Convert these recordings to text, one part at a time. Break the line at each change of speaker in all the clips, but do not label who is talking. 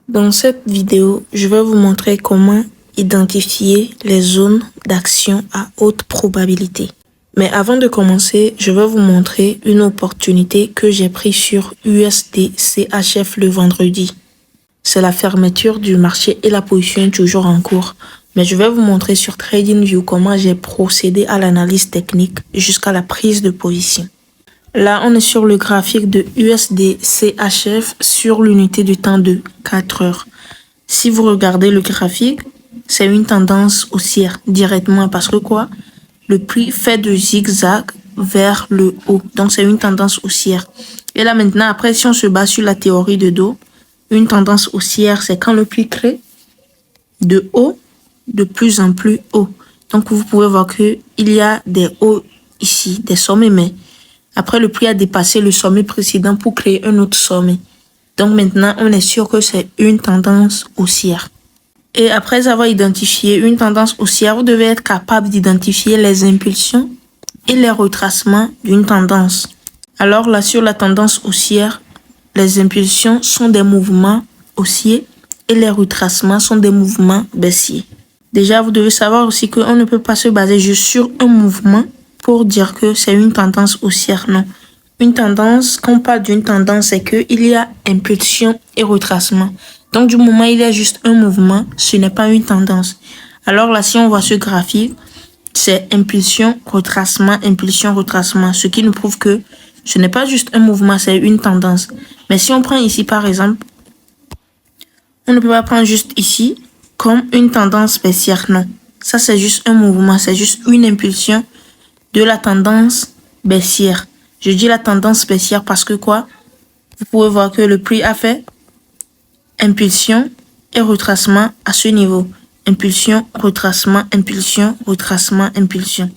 Dans cette vidéo, je vais vous montrer comment identifier les zones d'action à haute probabilité. Mais avant de commencer, je vais vous montrer une opportunité que j'ai prise sur USD-CHF le vendredi. C'est la fermeture du marché et la position est toujours en cours. Mais je vais vous montrer sur TradingView comment j'ai procédé à l'analyse technique jusqu'à la prise de position. Là, on est sur le graphique de USD-CHF sur l'unité du temps de 4 heures. Si vous regardez le graphique, c'est une tendance haussière directement parce que quoi? Le prix fait de zigzag vers le haut. Donc, c'est une tendance haussière. Et là, maintenant, après, si on se base sur la théorie de dos, une tendance haussière, c'est quand le prix crée de haut de plus en plus haut. Donc, vous pouvez voir qu'il y a des hauts ici, des sommets, mais après, le prix a dépassé le sommet précédent pour créer un autre sommet. Donc maintenant, on est sûr que c'est une tendance haussière. Et après avoir identifié une tendance haussière, vous devez être capable d'identifier les impulsions et les retracements d'une tendance. Alors là, sur la tendance haussière, les impulsions sont des mouvements haussiers et les retracements sont des mouvements baissiers. Déjà, vous devez savoir aussi qu'on ne peut pas se baser juste sur un mouvement pour dire que c'est une tendance haussière, non. Une tendance, quand on parle d'une tendance, c'est qu'il y a impulsion et retracement. Donc, du moment où il y a juste un mouvement, ce n'est pas une tendance. Alors là, si on voit ce graphique, c'est impulsion, retracement, ce qui nous prouve que ce n'est pas juste un mouvement, c'est une tendance. Mais si on prend ici, par exemple, on ne peut pas prendre juste ici comme une tendance baissière, non. Ça, c'est juste un mouvement, c'est juste une impulsion de la tendance baissière. Je dis la tendance baissière parce que quoi? Vous pouvez voir que le prix a fait impulsion et retracement à ce niveau. Impulsion, retracement, impulsion, retracement, impulsion.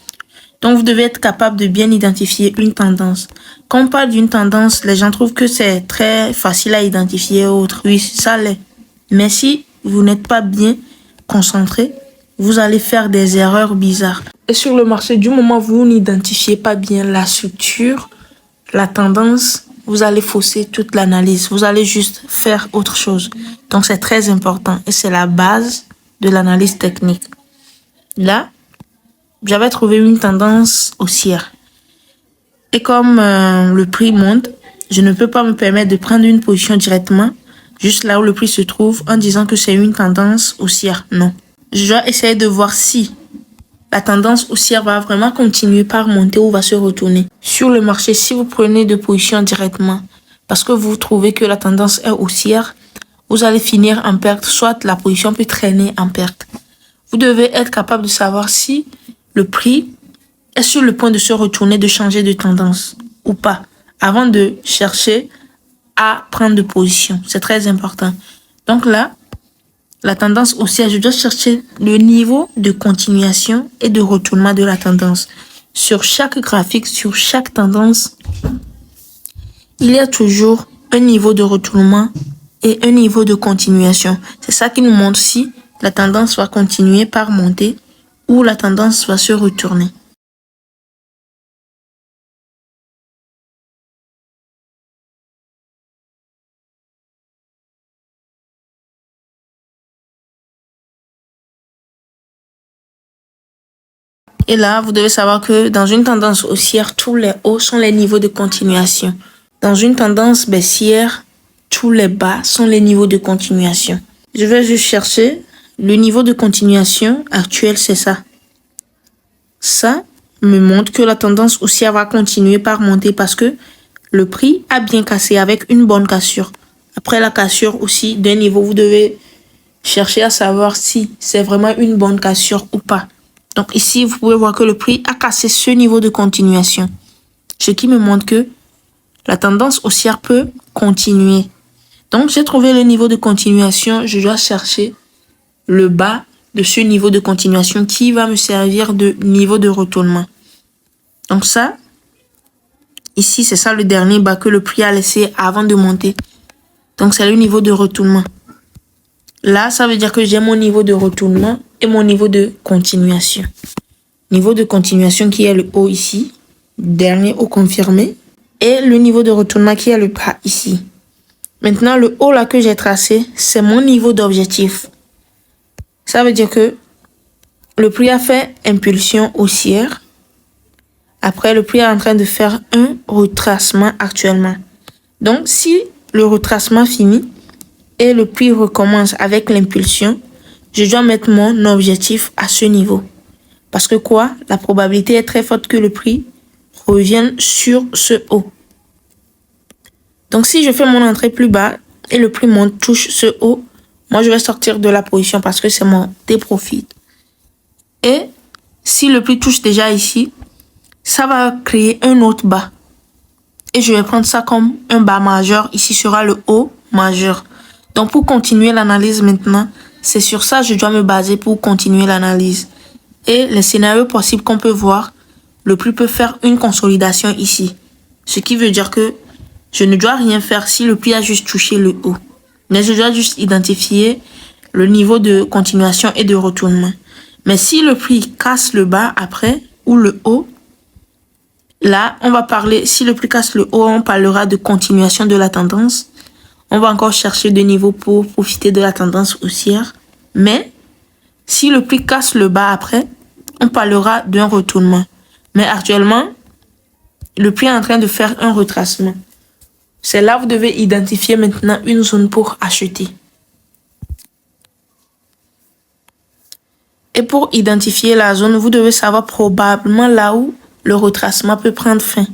Donc, vous devez être capable de bien identifier une tendance. Quand on parle d'une tendance, les gens trouvent que c'est très facile à identifier autre. Oui, ça l'est. Mais si vous n'êtes pas bien concentré, vous allez faire des erreurs bizarres. Et sur le marché, du moment où vous n'identifiez pas bien la structure, la tendance, vous allez fausser toute l'analyse. Vous allez juste faire autre chose. Donc, c'est très important et c'est la base de l'analyse technique. Là, j'avais trouvé une tendance haussière. Et comme le prix monte, je ne peux pas me permettre de prendre une position directement juste là où le prix se trouve en disant que c'est une tendance haussière. Non. Je dois essayer de voir si la tendance haussière va vraiment continuer par monter ou va se retourner. Sur le marché, si vous prenez de position directement parce que vous trouvez que la tendance est haussière, vous allez finir en perte, soit la position peut traîner en perte. Vous devez être capable de savoir si le prix est sur le point de se retourner, de changer de tendance ou pas, avant de chercher à prendre de position. C'est très important. Donc là, la tendance haussière, je dois chercher le niveau de continuation et de retournement de la tendance. Sur chaque graphique, sur chaque tendance, il y a toujours un niveau de retournement et un niveau de continuation. C'est ça qui nous montre si la tendance va continuer par monter ou la tendance va se retourner. Et là, vous devez savoir que dans une tendance haussière, tous les hauts sont les niveaux de continuation. Dans une tendance baissière, tous les bas sont les niveaux de continuation. Je vais juste chercher le niveau de continuation actuel, c'est ça. Ça me montre que la tendance haussière va continuer par monter parce que le prix a bien cassé avec une bonne cassure. Après la cassure aussi d'un niveau, vous devez chercher à savoir si c'est vraiment une bonne cassure ou pas. Donc ici, vous pouvez voir que le prix a cassé ce niveau de continuation. Ce qui me montre que la tendance haussière peut continuer. Donc j'ai trouvé le niveau de continuation. Je dois chercher le bas de ce niveau de continuation qui va me servir de niveau de retournement. Donc ça, ici, c'est ça le dernier bas que le prix a laissé avant de monter. Donc c'est le niveau de retournement. Là, ça veut dire que j'ai mon niveau de retournement et mon niveau de continuation. Niveau de continuation qui est le haut ici, dernier haut confirmé, et le niveau de retournement qui est le bas ici. Maintenant, le haut là que j'ai tracé, c'est mon niveau d'objectif. Ça veut dire que le prix a fait impulsion haussière. Après, le prix est en train de faire un retracement actuellement. Donc, si le retracement finit et le prix recommence avec l'impulsion, je dois mettre mon objectif à ce niveau. Parce que quoi? La probabilité est très forte que le prix revienne sur ce haut. Donc, si je fais mon entrée plus bas et le prix monte, touche ce haut, moi, je vais sortir de la position parce que c'est mon déprofit. Et si le prix touche déjà ici, ça va créer un autre bas. Et je vais prendre ça comme un bas majeur. Ici sera le haut majeur. Donc, pour continuer l'analyse maintenant, c'est sur ça que je dois me baser pour continuer l'analyse. Et les scénarios possibles qu'on peut voir, le prix peut faire une consolidation ici. Ce qui veut dire que je ne dois rien faire si le prix a juste touché le haut. Mais je dois juste identifier le niveau de continuation et de retournement. Mais si le prix casse le bas après ou le haut, là, on va parler, si le prix casse le haut, on parlera de continuation de la tendance. On va encore chercher des niveaux pour profiter de la tendance haussière. Mais si le prix casse le bas après, on parlera d'un retournement. Mais actuellement, le prix est en train de faire un retracement. C'est là que vous devez identifier maintenant une zone pour acheter. Et pour identifier la zone, vous devez savoir probablement là où le retracement peut prendre fin.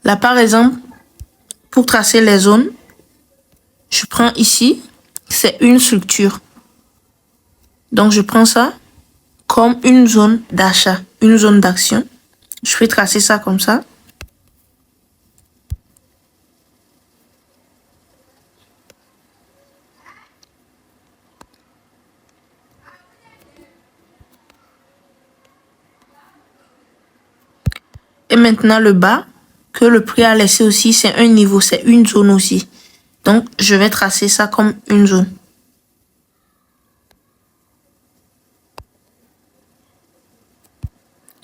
Là, par exemple, pour tracer les zones, je prends ici, c'est une structure. Donc, je prends ça comme une zone d'achat, une zone d'action. Je vais tracer ça comme ça. Et maintenant, le bas que le prix a laissé aussi, c'est un niveau, c'est une zone aussi. Donc, je vais tracer ça comme une zone.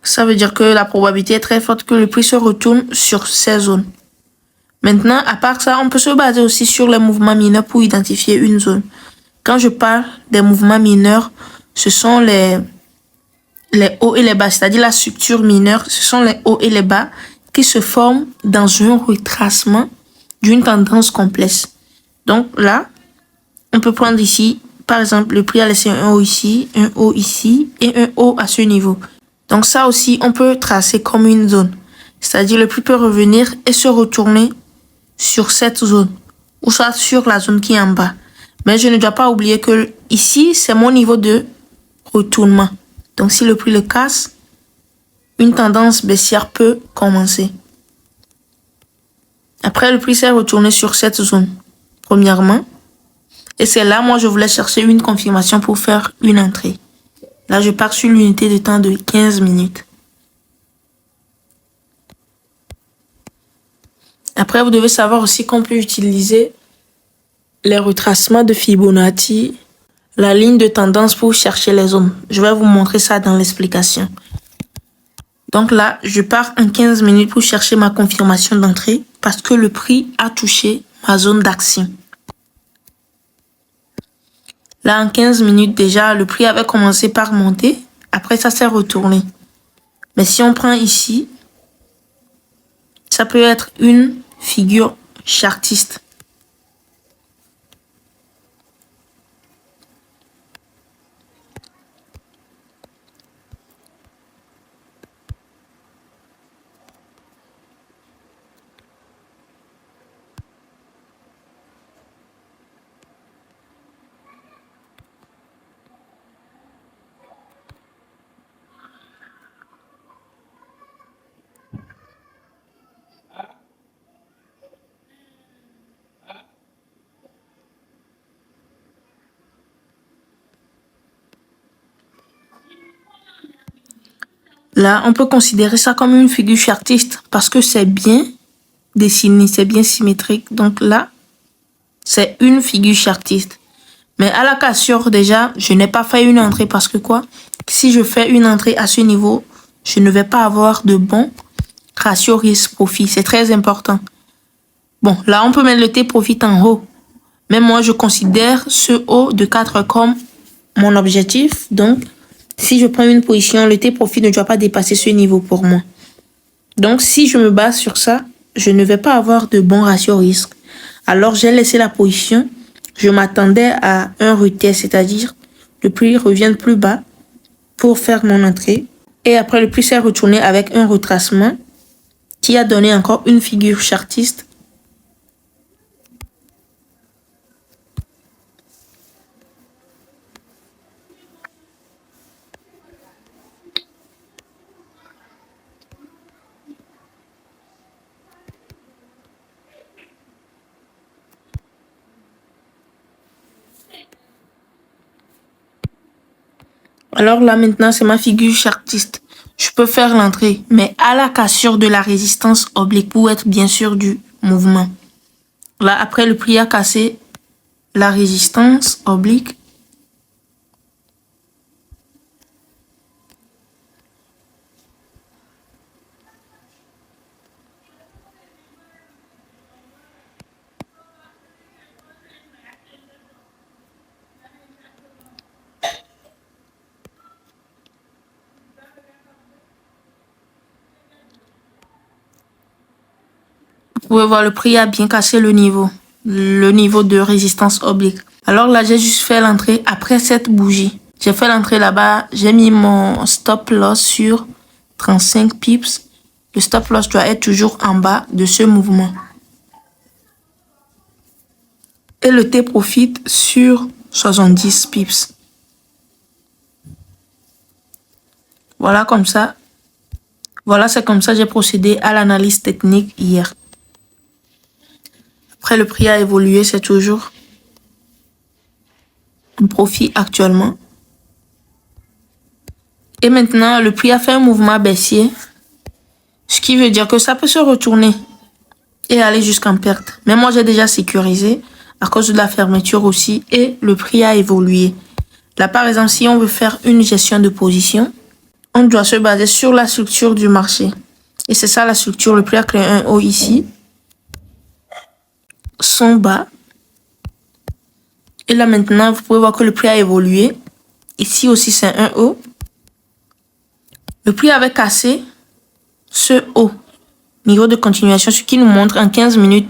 Ça veut dire que la probabilité est très forte que le prix se retourne sur ces zones. Maintenant, à part ça, on peut se baser aussi sur les mouvements mineurs pour identifier une zone. Quand je parle des mouvements mineurs, ce sont les hauts et les bas, c'est-à-dire la structure mineure, ce sont les hauts et les bas qui se forment dans un retracement d'une tendance complexe. Donc là, on peut prendre ici, par exemple, le prix a laissé un haut ici et un haut à ce niveau. Donc ça aussi, on peut tracer comme une zone. C'est-à-dire le prix peut revenir et se retourner sur cette zone ou soit sur la zone qui est en bas. Mais je ne dois pas oublier que ici, c'est mon niveau de retournement. Donc si le prix le casse, une tendance baissière peut commencer. Après, le prix s'est retourné sur cette zone, premièrement. Et c'est là, moi, je voulais chercher une confirmation pour faire une entrée. Là, je pars sur l'unité de temps de 15 minutes. Après, vous devez savoir aussi qu'on peut utiliser les retracements de Fibonacci, la ligne de tendance pour chercher les zones. Je vais vous montrer ça dans l'explication. Donc là, je pars en 15 minutes pour chercher ma confirmation d'entrée parce que le prix a touché ma zone d'action. Là, en 15 minutes déjà, le prix avait commencé par monter. Après, ça s'est retourné. Mais si on prend ici, ça peut être une figure chartiste. Là, on peut considérer ça comme une figure chartiste parce que c'est bien dessiné, c'est bien symétrique. Donc là, c'est une figure chartiste. Mais à la cassure, déjà, je n'ai pas fait une entrée parce que quoi? Si je fais une entrée à ce niveau, je ne vais pas avoir de bon ratio risque-profit. C'est très important. Bon, là, on peut mettre le T-Profit en haut. Mais moi, je considère ce haut de 4 comme mon objectif. Donc, si je prends une position, le T-Profit ne doit pas dépasser ce niveau pour moi. Donc, si je me base sur ça, je ne vais pas avoir de bon ratio risque. Alors, j'ai laissé la position. Je m'attendais à un retest, c'est-à-dire le prix revient plus bas pour faire mon entrée. Et après, le prix s'est retourné avec un retracement qui a donné encore une figure chartiste. Alors là, maintenant, c'est ma figure chartiste. Je peux faire l'entrée, mais à la cassure de la résistance oblique pour être bien sûr du mouvement. Là, après, le prix a cassé la résistance oblique. Vous pouvez voir, le prix a bien cassé le niveau de résistance oblique. Alors là, j'ai juste fait l'entrée après cette bougie. J'ai fait l'entrée là-bas, j'ai mis mon stop loss sur 35 pips. Le stop loss doit être toujours en bas de ce mouvement. Et le T-Profit sur 70 pips. Voilà comme ça. Voilà, c'est comme ça que j'ai procédé à l'analyse technique hier. Après, le prix a évolué, c'est toujours un profit actuellement. Et maintenant, le prix a fait un mouvement baissier, ce qui veut dire que ça peut se retourner et aller jusqu'en perte. Mais moi, j'ai déjà sécurisé à cause de la fermeture aussi et le prix a évolué. Là, par exemple, si on veut faire une gestion de position, on doit se baser sur la structure du marché. Et c'est ça la structure. Le prix a créé un haut ici, son bas. Et là maintenant, vous pouvez voir que le prix a évolué. Ici aussi, c'est un haut. Le prix avait cassé ce haut, niveau de continuation, ce qui nous montre en 15 minutes,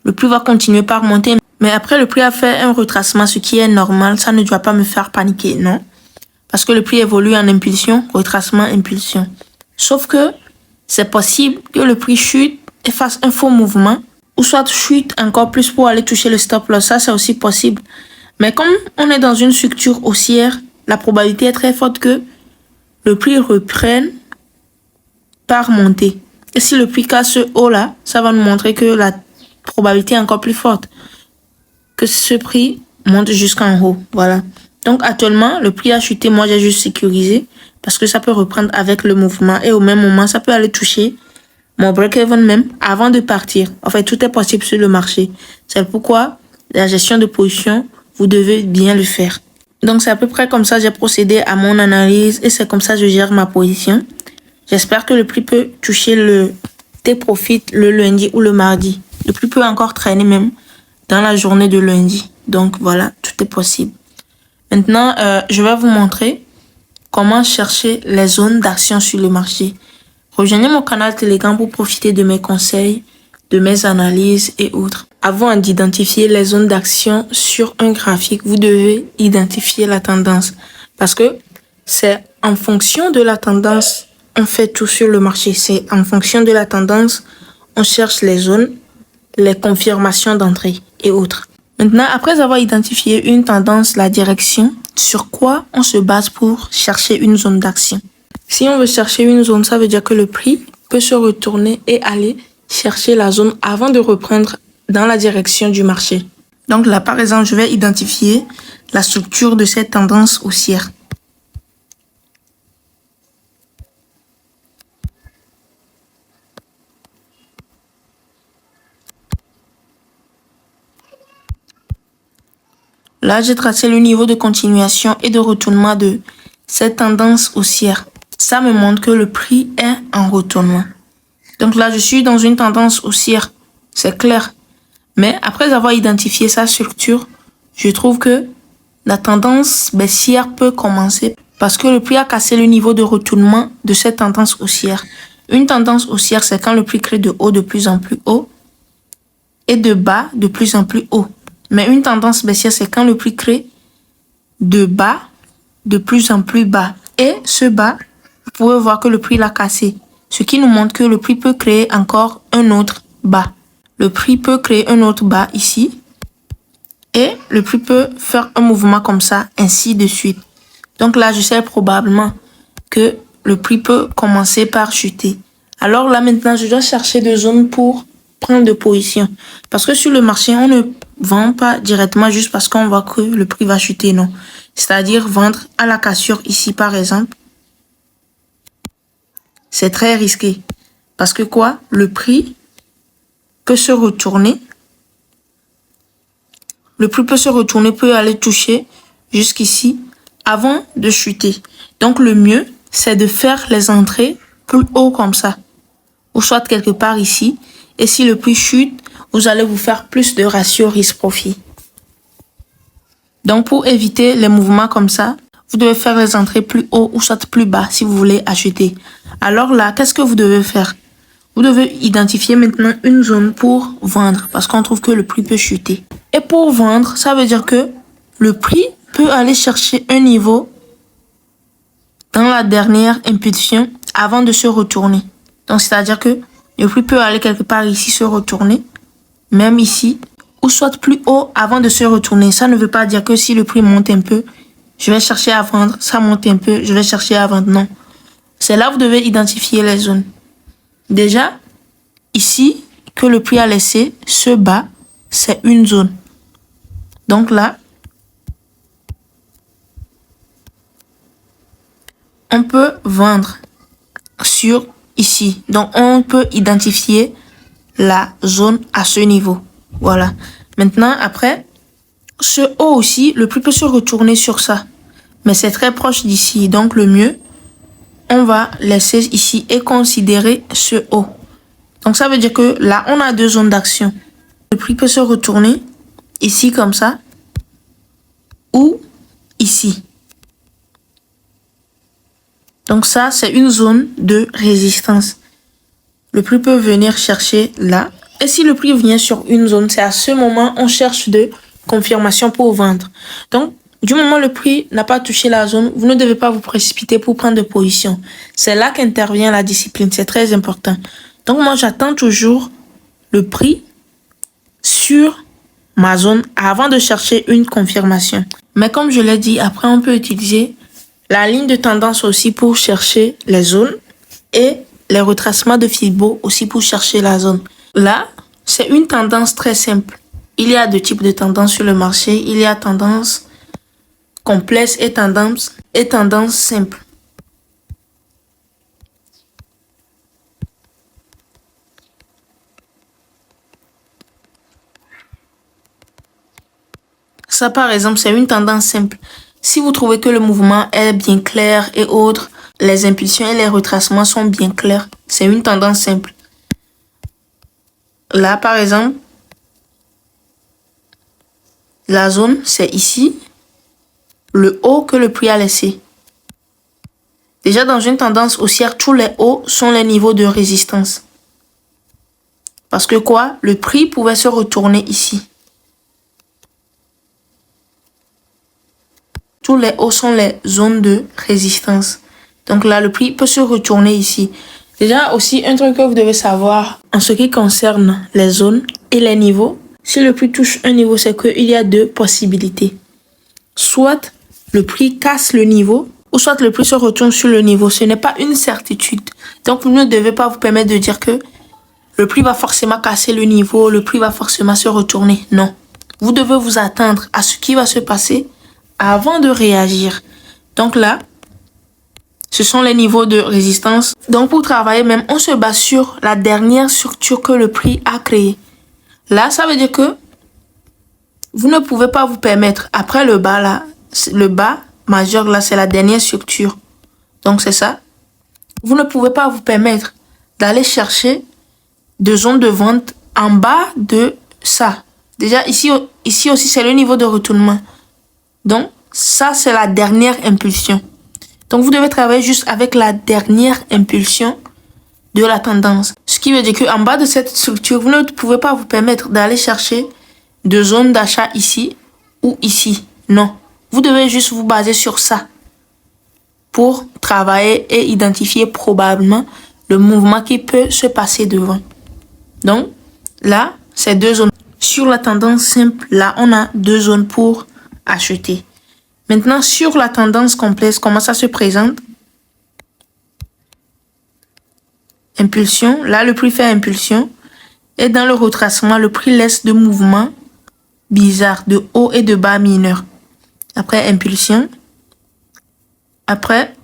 le prix va continuer par monter. Mais après, le prix a fait un retracement, ce qui est normal. Ça ne doit pas me faire paniquer, non. Parce que le prix évolue en impulsion, retracement, impulsion. Sauf que c'est possible que le prix chute et fasse un faux mouvement, ou soit chute encore plus pour aller toucher le stop loss. Ça, c'est aussi possible. Mais comme on est dans une structure haussière, la probabilité est très forte que le prix reprenne par monter. Et si le prix casse ce haut-là, ça va nous montrer que la probabilité est encore plus forte. Que ce prix monte jusqu'en haut. Voilà. Donc actuellement, le prix a chuté. Moi, j'ai juste sécurisé parce que ça peut reprendre avec le mouvement. Et au même moment, ça peut aller toucher mon break-even même avant de partir. En fait, tout est possible sur le marché. C'est pourquoi la gestion de position, vous devez bien le faire. Donc, c'est à peu près comme ça que j'ai procédé à mon analyse et c'est comme ça que je gère ma position. J'espère que le prix peut toucher le T-Profit le lundi ou le mardi. Le prix peut encore traîner même dans la journée de lundi. Donc, voilà, tout est possible. Maintenant, je vais vous montrer comment chercher les zones d'action sur le marché. Rejoignez mon canal Telegram pour profiter de mes conseils, de mes analyses et autres. Avant d'identifier les zones d'action sur un graphique, vous devez identifier la tendance. Parce que c'est en fonction de la tendance, on fait tout sur le marché. C'est en fonction de la tendance, on cherche les zones, les confirmations d'entrée et autres. Maintenant, après avoir identifié une tendance, la direction, sur quoi on se base pour chercher une zone d'action? Si on veut chercher une zone, ça veut dire que le prix peut se retourner et aller chercher la zone avant de reprendre dans la direction du marché. Donc là, par exemple, je vais identifier la structure de cette tendance haussière. Là, j'ai tracé le niveau de continuation et de retournement de cette tendance haussière. Ça me montre que le prix est en retournement. Donc là, je suis dans une tendance haussière C'est clair. Mais après avoir identifié sa structure, je trouve que la tendance baissière peut commencer parce que le prix a cassé le niveau de retournement de cette tendance haussière. Une tendance haussière, c'est quand le prix crée de haut de plus en plus haut et de bas de plus en plus haut. Mais une tendance baissière, c'est quand le prix crée de bas de plus en plus bas. Et ce bas, vous pouvez voir que le prix l'a cassé. Ce qui nous montre que le prix peut créer encore un autre bas. Le prix peut créer un autre bas ici. Et le prix peut faire un mouvement comme ça, ainsi de suite. Donc là, je sais probablement que le prix peut commencer par chuter. Alors là, maintenant, je dois chercher des zones pour prendre de position. Parce que sur le marché, on ne vend pas directement juste parce qu'on voit que le prix va chuter, non. C'est-à-dire vendre à la cassure ici, par exemple. C'est très risqué. Parce que quoi? Le prix peut se retourner. Le prix peut se retourner, peut aller toucher jusqu'ici avant de chuter. Donc le mieux, c'est de faire les entrées plus haut comme ça. Ou soit quelque part ici. Et si le prix chute, vous allez vous faire plus de ratio risque-profit. Donc pour éviter les mouvements comme ça, vous devez faire les entrées plus haut ou soit plus bas si vous voulez acheter. Alors là, qu'est-ce que vous devez faire? Vous devez identifier maintenant une zone pour vendre parce qu'on trouve que le prix peut chuter. Et pour vendre, ça veut dire que le prix peut aller chercher un niveau dans la dernière impulsion avant de se retourner. Donc, c'est-à-dire que le prix peut aller quelque part ici se retourner, même ici, ou soit plus haut avant de se retourner. Ça ne veut pas dire que si le prix monte un peu, je vais chercher à vendre. Ça monte un peu, je vais chercher à vendre. Non. C'est là que vous devez identifier les zones. Déjà, ici, que le prix a laissé, ce bas, c'est une zone. Donc là, on peut vendre sur ici. Donc, on peut identifier la zone à ce niveau. Voilà. Maintenant, après, ce haut aussi, le prix peut se retourner sur ça. Mais c'est très proche d'ici. Donc, le mieux, on va laisser ici et considérer ce haut. Donc, ça veut dire que là, on a deux zones d'action. Le prix peut se retourner ici comme ça ou ici. Donc, ça, c'est une zone de résistance. Le prix peut venir chercher là. Et si le prix vient sur une zone, c'est à ce moment on cherche de confirmation pour vendre. Donc, du moment où le prix n'a pas touché la zone, vous ne devez pas vous précipiter pour prendre de position. C'est là qu'intervient la discipline. C'est très important. Donc, moi, j'attends toujours le prix sur ma zone avant de chercher une confirmation. Mais comme je l'ai dit, après, on peut utiliser la ligne de tendance aussi pour chercher les zones et les retracements de Fibonacci aussi pour chercher la zone. Là, c'est une tendance très simple. Il y a deux types de tendances sur le marché. Il y a tendance complexe et tendance simple. Ça, par exemple, c'est une tendance simple. Si vous trouvez que le mouvement est bien clair et autres, les impulsions et les retracements sont bien clairs, c'est une tendance simple. Là, par exemple, la zone, c'est ici, le haut que le prix a laissé. Déjà, dans une tendance haussière, tous les hauts sont les niveaux de résistance. Parce que quoi? Le prix pouvait se retourner ici. Tous les hauts sont les zones de résistance. Donc là, le prix peut se retourner ici. Déjà, aussi, un truc que vous devez savoir en ce qui concerne les zones et les niveaux. Si le prix touche un niveau, c'est qu'il y a deux possibilités. Soit le prix casse le niveau, ou soit le prix se retourne sur le niveau. Ce n'est pas une certitude. Donc, vous ne devez pas vous permettre de dire que le prix va forcément casser le niveau, le prix va forcément se retourner. Non. Vous devez vous attendre à ce qui va se passer avant de réagir. Donc là, ce sont les niveaux de résistance. Donc pour travailler même, on se base sur la dernière structure que le prix a créée. Là, ça veut dire que vous ne pouvez pas vous permettre, après le bas là, le bas majeur là, c'est la dernière structure. Donc c'est ça. Vous ne pouvez pas vous permettre d'aller chercher des zones de vente en bas de ça. Déjà, ici aussi, c'est le niveau de retournement. Donc, ça, c'est la dernière impulsion. Donc, vous devez travailler juste avec la dernière impulsion de la tendance. Ce qui veut dire qu'en bas de cette structure, vous ne pouvez pas vous permettre d'aller chercher de zones d'achat ici ou ici. Non. Vous devez juste vous baser sur ça pour travailler et identifier probablement le mouvement qui peut se passer devant. Donc, là, c'est deux zones. Sur la tendance simple, là, on a deux zones pour acheter. Maintenant, sur la tendance complexe, comment ça se présente? Impulsion. Là, le prix fait impulsion. Et dans le retracement, le prix laisse de mouvements bizarres, de haut et de bas mineurs. Après, impulsion. Après,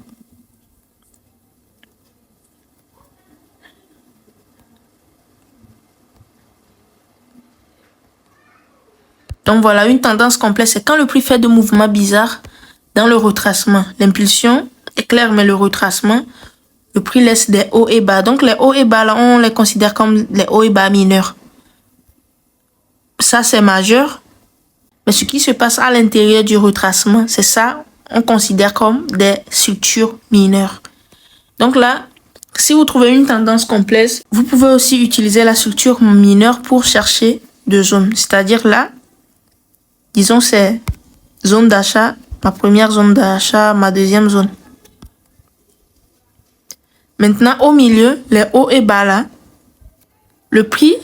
donc voilà, une tendance complexe, c'est quand le prix fait de mouvements bizarres dans le retracement. L'impulsion est claire, mais le retracement, le prix laisse des hauts et bas. Donc les hauts et bas, là, on les considère comme les hauts et bas mineurs. Ça, c'est majeur. Mais ce qui se passe à l'intérieur du retracement, c'est ça, on considère comme des structures mineures. Donc là, si vous trouvez une tendance complexe, vous pouvez aussi utiliser la structure mineure pour chercher deux zones. C'est-à-dire là, disons c'est zone d'achat, ma première zone d'achat, ma deuxième zone. Maintenant, au milieu, les hauts et bas là, le prix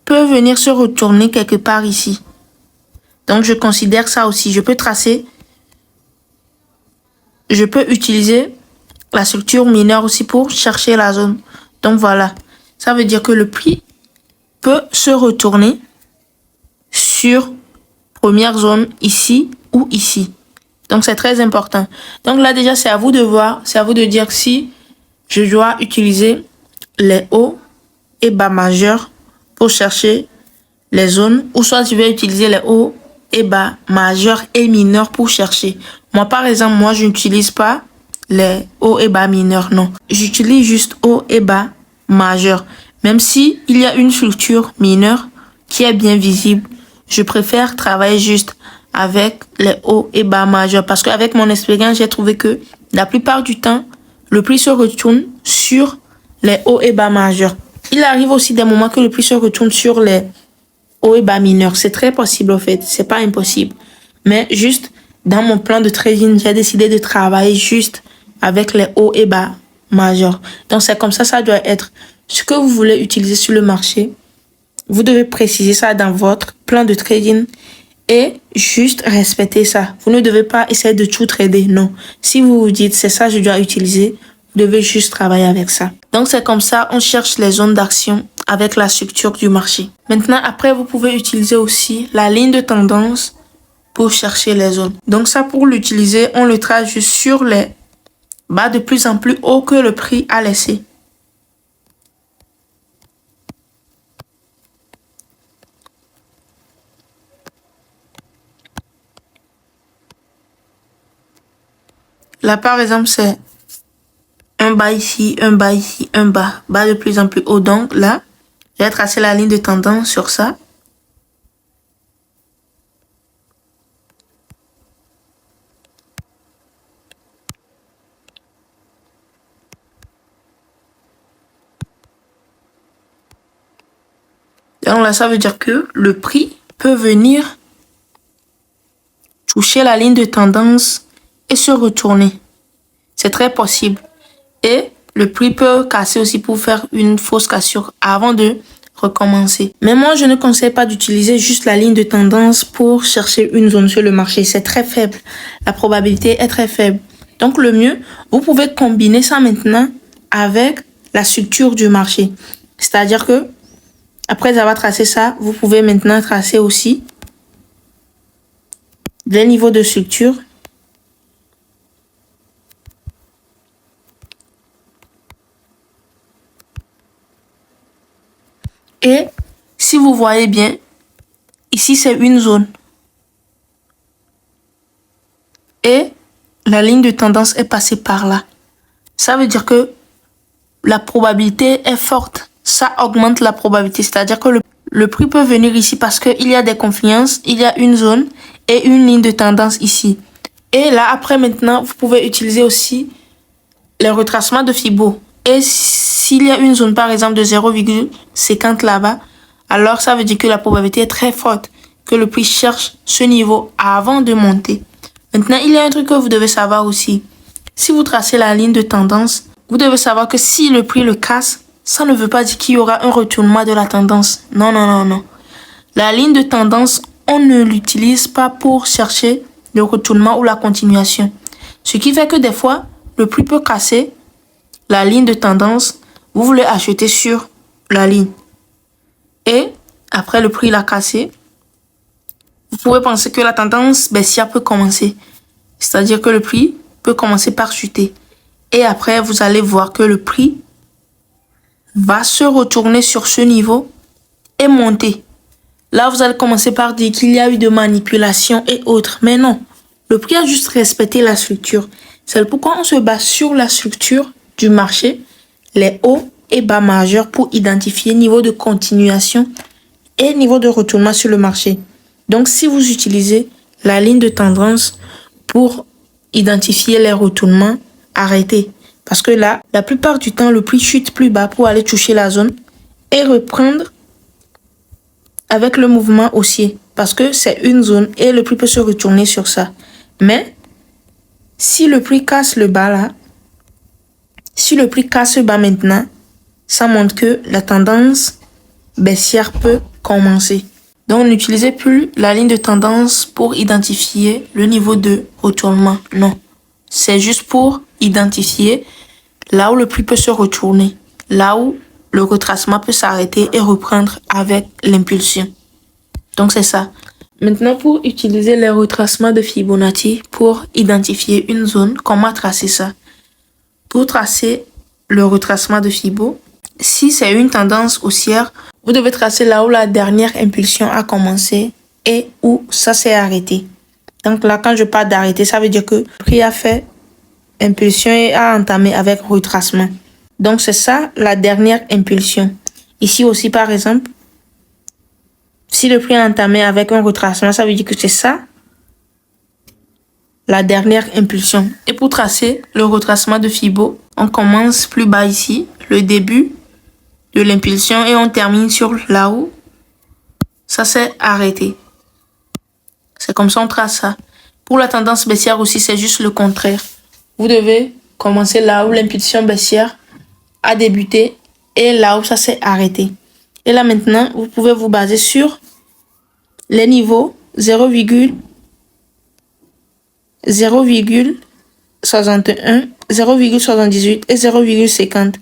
peut venir se retourner quelque part ici. Donc, je considère ça aussi. Je peux utiliser la structure mineure aussi pour chercher la zone. Donc, voilà. Ça veut dire que le prix peut se retourner sur première zone ici ou ici. Donc, c'est très important. Donc, là, déjà, c'est à vous de voir. C'est à vous de dire si je dois utiliser les hauts et bas majeurs pour chercher les zones, ou soit je vais utiliser les hauts et bas majeurs et mineurs pour chercher. Moi, par exemple, je n'utilise pas les hauts et bas mineurs, non. J'utilise juste hauts et bas majeurs. Même si il y a une structure mineure qui est bien visible, je préfère travailler juste avec les hauts et bas majeurs parce qu'avec mon expérience, j'ai trouvé que la plupart du temps, le prix se retourne sur les hauts et bas majeurs. Il arrive aussi des moments que le prix se retourne sur les hauts et bas mineurs. C'est très possible en fait, c'est pas impossible. Mais juste dans mon plan de trading, j'ai décidé de travailler juste avec les hauts et bas majeurs. Donc c'est comme ça doit être. Ce que vous voulez utiliser sur le marché, vous devez préciser ça dans votre plan de trading et juste respecter ça. Vous ne devez pas essayer de tout trader, non. Si vous vous dites c'est ça que je dois utiliser, vous devez juste travailler avec ça. Donc c'est comme ça, on cherche les zones d'action avec la structure du marché. Maintenant, après, vous pouvez utiliser aussi la ligne de tendance pour chercher les zones. Donc ça, pour l'utiliser, on le trace juste sur les bas de plus en plus haut que le prix a laissé. Là, par exemple, c'est un bas ici, un bas ici, un bas. Bas de plus en plus haut. Donc là, je vais tracer la ligne de tendance sur ça. Donc là, ça veut dire que le prix peut venir toucher la ligne de tendance et se retourner. C'est très possible. Et le prix peut casser aussi pour faire une fausse cassure avant de recommencer. Mais moi, je ne conseille pas d'utiliser juste la ligne de tendance pour chercher une zone sur le marché. C'est très faible. La probabilité est très faible. Donc, le mieux, vous pouvez combiner ça maintenant avec la structure du marché. C'est-à-dire que après avoir tracé ça, vous pouvez maintenant tracer aussi les niveaux de structure. Et si vous voyez bien, ici c'est une zone. Et la ligne de tendance est passée par là. Ça veut dire que la probabilité est forte. Ça augmente la probabilité. C'est-à-dire que le prix peut venir ici parce qu'il y a des confluences, il y a une zone et une ligne de tendance ici. Et là, après maintenant, vous pouvez utiliser aussi les retracements de Fibo. Et s'il y a une zone, par exemple, de 0,50 là-bas, alors ça veut dire que la probabilité est très forte que le prix cherche ce niveau avant de monter. Maintenant, il y a un truc que vous devez savoir aussi. Si vous tracez la ligne de tendance, vous devez savoir que si le prix le casse, ça ne veut pas dire qu'il y aura un retournement de la tendance. Non, non, non, non. La ligne de tendance, on ne l'utilise pas pour chercher le retournement ou la continuation. Ce qui fait que des fois, le prix peut casser la ligne de tendance. Vous voulez acheter sur la ligne. Et après le prix l'a cassé, vous pouvez penser que la tendance baissière peut commencer. C'est-à-dire que le prix peut commencer par chuter. Et après, vous allez voir que le prix va se retourner sur ce niveau et monter. Là, vous allez commencer par dire qu'il y a eu de manipulation et autres. Mais non, le prix a juste respecté la structure. C'est pourquoi on se base sur la structure du marché, les hauts et bas majeurs pour identifier niveau de continuation et niveau de retournement sur le marché. Donc, si vous utilisez la ligne de tendance pour identifier les retournements, arrêtez. Parce que là, la plupart du temps, le prix chute plus bas pour aller toucher la zone et reprendre avec le mouvement haussier. Parce que c'est une zone et le prix peut se retourner sur ça. Mais si le prix casse le bas là, si le prix casse le bas maintenant, ça montre que la tendance baissière peut commencer. Donc, n'utilisez plus la ligne de tendance pour identifier le niveau de retournement. Non. C'est juste pour identifier là où le prix peut se retourner. Là où le retracement peut s'arrêter et reprendre avec l'impulsion. Donc, c'est ça. Maintenant, pour utiliser les retracements de Fibonacci pour identifier une zone, comment tracer ça? Pour tracer le retracement de Fibo, si c'est une tendance haussière, vous devez tracer là où la dernière impulsion a commencé et où ça s'est arrêté. Donc là, quand je parle d'arrêter, ça veut dire que le prix a fait impulsion et a entamé avec retracement. Donc c'est ça la dernière impulsion. Ici aussi, par exemple, si le prix a entamé avec un retracement, ça veut dire que c'est ça la dernière impulsion. Et pour tracer le retracement de Fibo, on commence plus bas ici, le début de l'impulsion, et on termine sur là où ça s'est arrêté. C'est comme ça on trace ça. Pour la tendance baissière aussi, c'est juste le contraire. Vous devez commencer là où l'impulsion baissière a débuté et là où ça s'est arrêté. Et là maintenant, vous pouvez vous baser sur les niveaux 0,61, 0,78 et 0,50.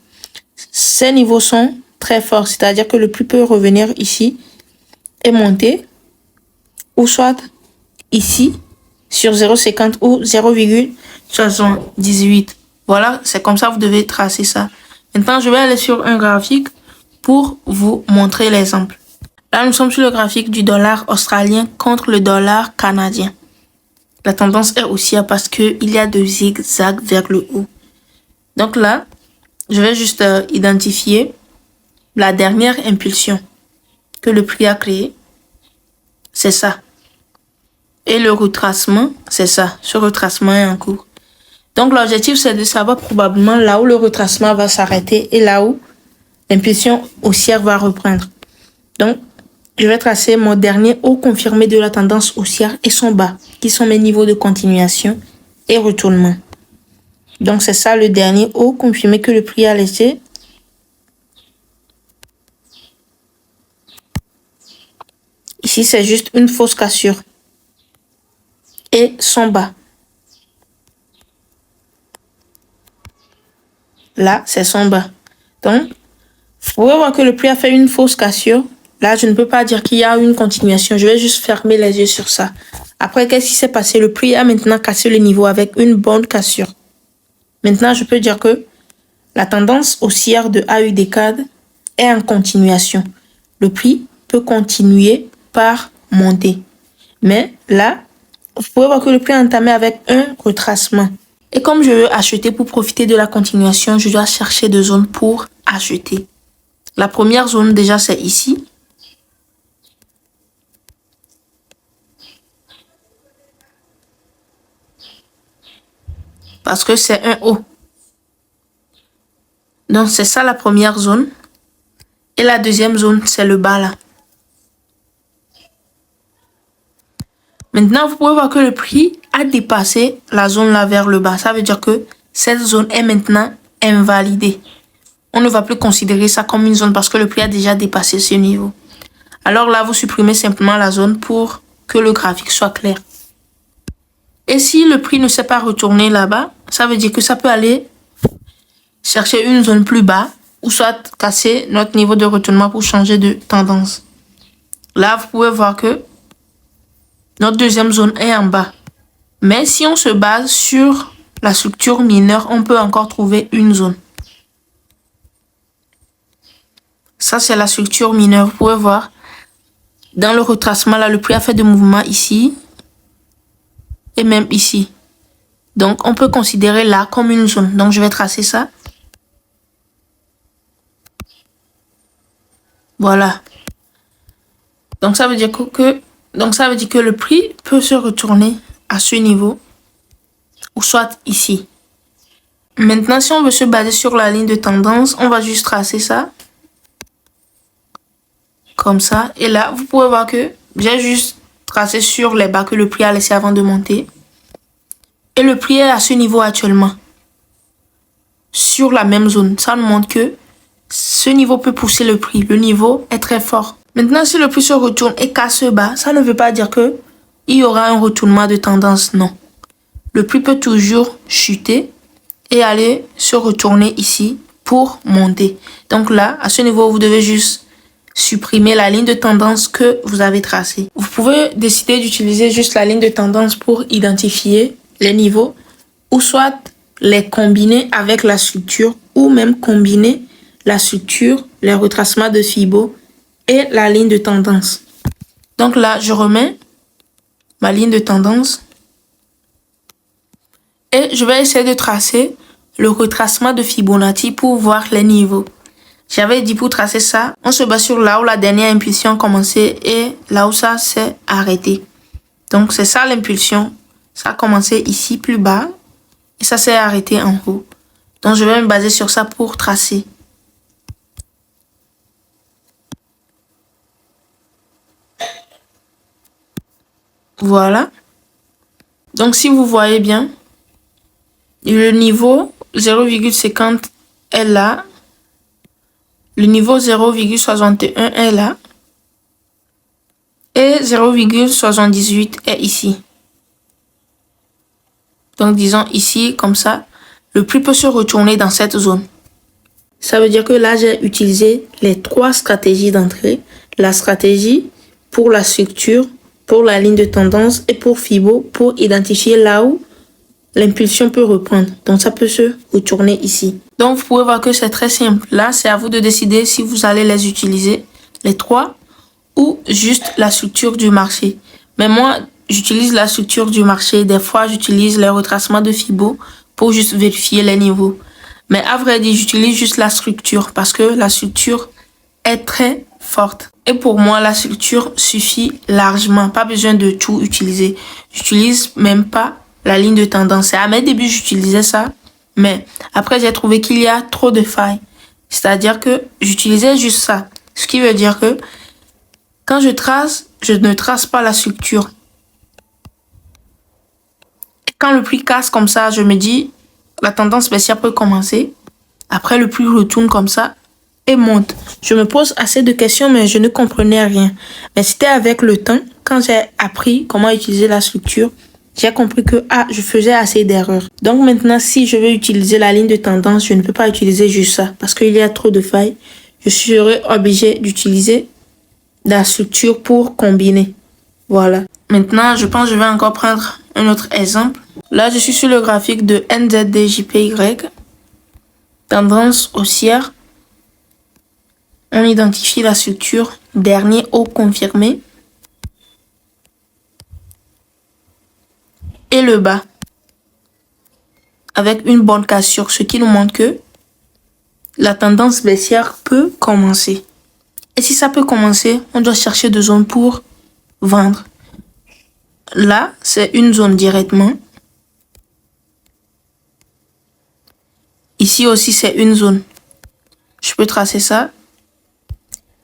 Ces niveaux sont très forts, c'est-à-dire que le prix peut revenir ici et monter, ou soit ici sur 0,50 ou 0,78. Voilà, c'est comme ça que vous devez tracer ça. Maintenant, je vais aller sur un graphique pour vous montrer l'exemple. Là, nous sommes sur le graphique du dollar australien contre le dollar canadien. La tendance est haussière parce qu'il y a de zigzags vers le haut. Donc là, je vais juste identifier la dernière impulsion que le prix a créée. C'est ça. Et le retracement, c'est ça. Ce retracement est en cours. Donc l'objectif, c'est de savoir probablement là où le retracement va s'arrêter et là où l'impulsion haussière va reprendre. Donc, je vais tracer mon dernier haut confirmé de la tendance haussière et son bas, qui sont mes niveaux de continuation et retournement. Donc, c'est ça le dernier haut confirmé que le prix a laissé. Ici, c'est juste une fausse cassure. Et son bas. Là, c'est son bas. Donc, vous pouvez voir que le prix a fait une fausse cassure. Là, je ne peux pas dire qu'il y a une continuation. Je vais juste fermer les yeux sur ça. Après, qu'est-ce qui s'est passé? Le prix a maintenant cassé le niveau avec une bonne cassure. Maintenant, je peux dire que la tendance haussière de AUD-CAD est en continuation. Le prix peut continuer par monter. Mais là, vous pouvez voir que le prix est entamé avec un retracement. Et comme je veux acheter pour profiter de la continuation, je dois chercher deux zones pour acheter. La première zone, déjà, c'est ici. parce que c'est un haut. Donc, c'est ça la première zone. Et la deuxième zone, c'est le bas là. Maintenant, vous pouvez voir que le prix a dépassé la zone là vers le bas. Ça veut dire que cette zone est maintenant invalidée. On ne va plus considérer ça comme une zone parce que le prix a déjà dépassé ce niveau. Alors là, vous supprimez simplement la zone pour que le graphique soit clair. Et si le prix ne s'est pas retourné là-bas, ça veut dire que ça peut aller chercher une zone plus bas ou soit casser notre niveau de retournement pour changer de tendance. Là, vous pouvez voir que notre deuxième zone est en bas. Mais si on se base sur la structure mineure, on peut encore trouver une zone. Ça, c'est la structure mineure. Vous pouvez voir, dans le retracement, là, le prix a fait des mouvements ici et même ici. Donc, on peut considérer là comme une zone. Donc, je vais tracer ça. Voilà. Donc, ça veut dire que le prix peut se retourner à ce niveau ou soit ici. Maintenant, si on veut se baser sur la ligne de tendance, on va juste tracer ça. Comme ça. Et là, vous pouvez voir que j'ai juste tracé sur les bas que le prix a laissé avant de monter. Et le prix est à ce niveau actuellement. Sur la même zone. Ça nous montre que ce niveau peut pousser le prix. Le niveau est très fort. Maintenant, si le prix se retourne et casse bas, ça ne veut pas dire que il y aura un retournement de tendance. Non. Le prix peut toujours chuter et aller se retourner ici pour monter. Donc là, à ce niveau, vous devez juste supprimer la ligne de tendance que vous avez tracée. Vous pouvez décider d'utiliser juste la ligne de tendance pour identifier les niveaux ou soit les combiner avec la structure ou même combiner la structure, les retracements de Fibo et la ligne de tendance. Donc là, je remets ma ligne de tendance et je vais essayer de tracer le retracement de Fibonacci pour voir les niveaux. J'avais dit pour tracer ça, on se base sur là où la dernière impulsion a commencé et là où ça s'est arrêté. Donc c'est ça l'impulsion. Ça a commencé ici plus bas et ça s'est arrêté en haut. Donc je vais me baser sur ça pour tracer. Voilà. Donc si vous voyez bien, le niveau 0,50 est là. Le niveau 0,61 est là. Et 0,78 est ici. Donc disons ici, comme ça, le prix peut se retourner dans cette zone. Ça veut dire que là, j'ai utilisé les trois stratégies d'entrée. La stratégie pour la structure, pour la ligne de tendance et pour Fibo pour identifier là où l'impulsion peut reprendre. Donc ça peut se retourner ici. Donc vous pouvez voir que c'est très simple. Là, c'est à vous de décider si vous allez les utiliser, les trois, ou juste la structure du marché. Mais moi, j'utilise la structure du marché. Des fois, j'utilise les retracements de Fibo pour juste vérifier les niveaux. Mais à vrai dire, j'utilise juste la structure parce que la structure est très forte. Et pour moi, la structure suffit largement. Pas besoin de tout utiliser. J'utilise même pas la ligne de tendance. À mes débuts, j'utilisais ça. Mais après, j'ai trouvé qu'il y a trop de failles. C'est-à-dire que j'utilisais juste ça. Ce qui veut dire que quand je trace, je ne trace pas la structure. Et quand le prix casse comme ça, je me dis, la tendance baissière peut commencer. Après, le prix retourne comme ça et monte. Je me pose assez de questions, mais je ne comprenais rien. Mais c'était avec le temps, quand j'ai appris comment utiliser la structure, j'ai compris que je faisais assez d'erreurs. Donc maintenant, si je veux utiliser la ligne de tendance, je ne peux pas utiliser juste ça parce qu'il y a trop de failles. Je serai obligé d'utiliser la structure pour combiner. Voilà. Maintenant, je pense que je vais encore prendre un autre exemple. Là, je suis sur le graphique de NZDJPY. Tendance haussière. On identifie la structure dernier haut confirmé. Et le bas. Avec une bonne cassure, ce qui nous montre que la tendance baissière peut commencer. Et si ça peut commencer, on doit chercher de zones pour vendre. Là, c'est une zone directement. Ici aussi, c'est une zone. Je peux tracer ça.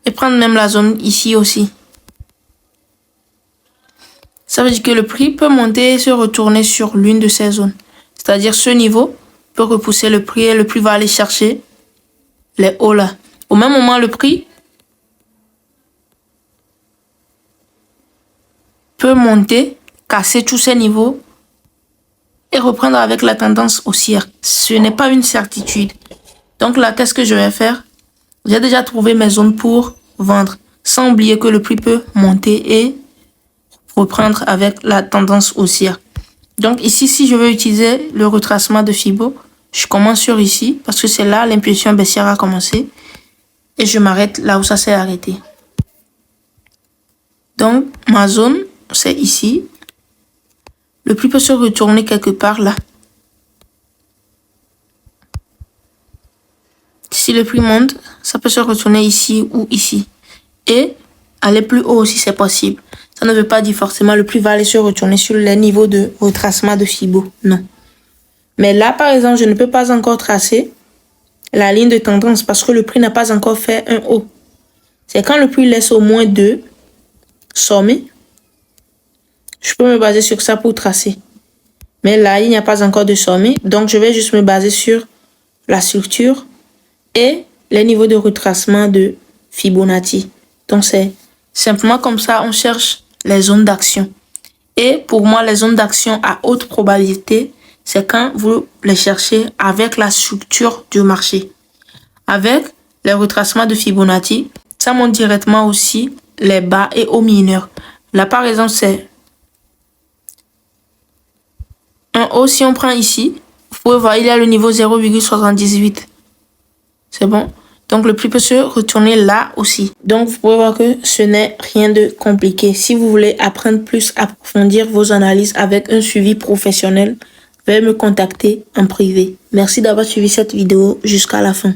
Et prendre même la zone ici aussi. Ça veut dire que le prix peut monter et se retourner sur l'une de ces zones. C'est-à-dire ce niveau peut repousser le prix et le prix va aller chercher les hauts là. Au même moment, le prix peut monter, casser tous ces niveaux et reprendre avec la tendance haussière. Ce n'est pas une certitude. Donc là, qu'est-ce que je vais faire? J'ai déjà trouvé mes zones pour vendre. Sans oublier que le prix peut monter et reprendre avec la tendance haussière. Donc ici, si je veux utiliser le retracement de Fibo, je commence sur ici parce que c'est là l'impulsion baissière a commencé. Et je m'arrête là où ça s'est arrêté. Donc ma zone, c'est ici. Le prix peut se retourner quelque part là. Si le prix monte, ça peut se retourner ici ou ici. Et aller plus haut si c'est possible. Ça ne veut pas dire forcément le prix va aller se retourner sur les niveaux de retracement de Fibo. Non. Mais là, par exemple, je ne peux pas encore tracer la ligne de tendance parce que le prix n'a pas encore fait un haut. C'est quand le prix laisse au moins 2 sommets. Je peux me baser sur ça pour tracer. Mais là, il n'y a pas encore de sommet. Donc, je vais juste me baser sur la structure et les niveaux de retracement de Fibonacci. Donc, c'est simplement comme ça, on cherche les zones d'action. Et pour moi, les zones d'action à haute probabilité, c'est quand vous les cherchez avec la structure du marché. Avec les retracements de Fibonacci, ça monte directement aussi les bas et hauts mineurs. Là, par exemple, c'est un haut. Si on prend ici, vous pouvez voir, il y a le niveau 0,78. C'est bon? Donc, le prix peut se retourner là aussi. Donc, vous pouvez voir que ce n'est rien de compliqué. Si vous voulez apprendre plus, approfondir vos analyses avec un suivi professionnel, veuillez me contacter en privé. Merci d'avoir suivi cette vidéo jusqu'à la fin.